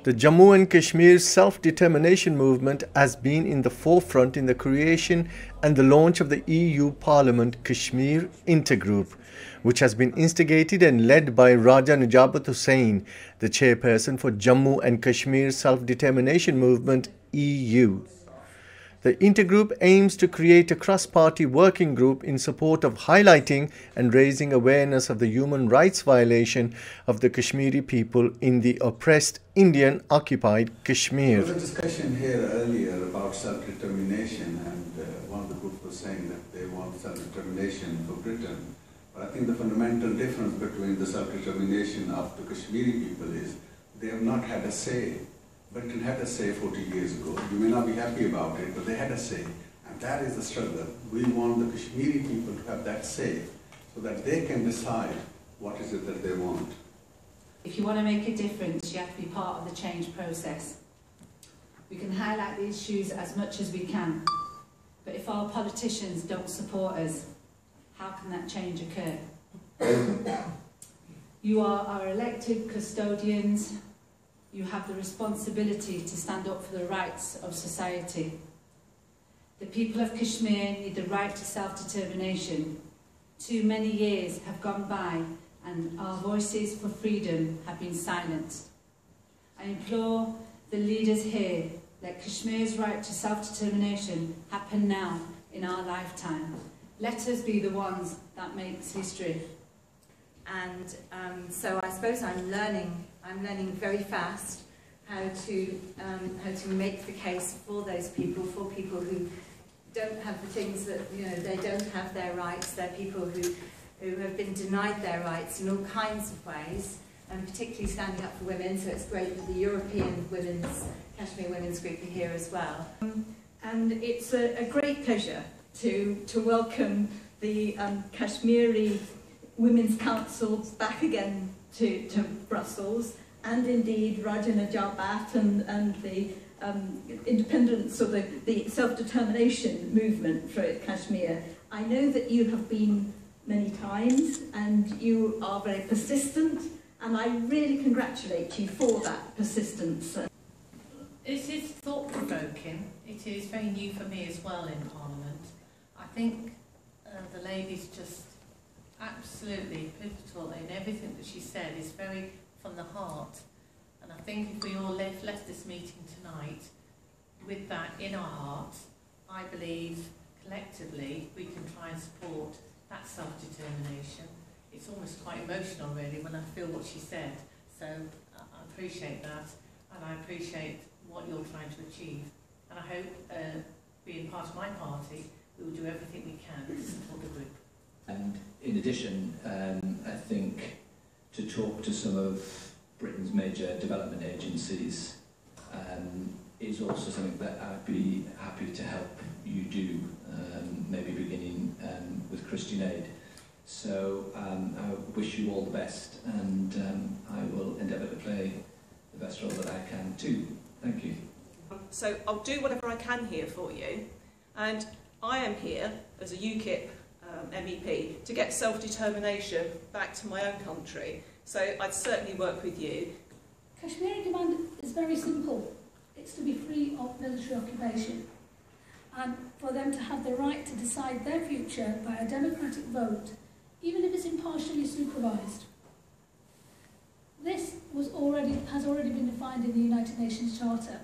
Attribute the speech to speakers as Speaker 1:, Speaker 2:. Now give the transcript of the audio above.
Speaker 1: The Jammu and Kashmir self-determination movement has been in the forefront in the creation and the launch of the EU Parliament Kashmir Intergroup, which has been instigated and led by Raja Najabat Hussain, the chairperson for Jammu and Kashmir Self-Determination Movement EU. The intergroup aims to create a cross-party working group in support of highlighting and raising awareness of the human rights violation of the Kashmiri people in the oppressed Indian-occupied Kashmir.
Speaker 2: There was a discussion here earlier about self-determination, and one of the groups was saying that they want self-determination for Britain. But I think the fundamental difference between the self-determination of the Kashmiri people is they have not had a say. Britain had a say 40 years ago. You may not be happy about it, but they had a say. And that is the struggle. We want the Kashmiri people to have that say so that they can decide what is it that they want.
Speaker 3: If you want to make a difference, you have to be part of the change process. We can highlight the issues as much as we can, but if our politicians don't support us, how can that change occur? You are our elected custodians. You have the responsibility to stand up for the rights of society. The people of Kashmir need the right to self-determination. Too many years have gone by and our voices for freedom have been silenced. I implore the leaders here, let Kashmir's right to self-determination happen now in our lifetime. Let us be the ones that makes history.
Speaker 4: And so I suppose I'm learning very fast how to make the case for those people, for people who don't have the things that, you know, they don't have their rights. They're people who have been denied their rights in all kinds of ways, and particularly standing up for women. So it's great that the European Kashmir Women's Group are here as well.
Speaker 5: And it's a great pleasure to welcome the Kashmiri Women's Council back again to Brussels, and indeed Raja Najabat and the independence or the self-determination movement for Kashmir. I know that you have been many times and you are very persistent, and I really congratulate you for that persistence.
Speaker 6: It is thought-provoking. It is very new for me as well in Parliament. I think the lady's just absolutely pivotal in everything that she said. Is very from the heart, and I think if we all left this meeting tonight with that in our hearts, I believe collectively we can try and support that self-determination. It's almost quite emotional really when I feel what she said, so I appreciate that, and I appreciate what you're trying to achieve, and I hope being part of my party we will do everything we can to support the group.
Speaker 7: And in addition, I think to talk to some of Britain's major development agencies is also something that I'd be happy to help you do, maybe beginning with Christian Aid. So I wish you all the best, and I will endeavour to play the best role that I can too. Thank you.
Speaker 8: So I'll do whatever I can here for you, and I am here as a UKIP MEP to get self-determination back to my own country, so I'd certainly work with you.
Speaker 9: Kashmiri demand is very simple. It's to be free of military occupation, and for them to have the right to decide their future by a democratic vote, even if it's impartially supervised. This has already been defined in the United Nations Charter.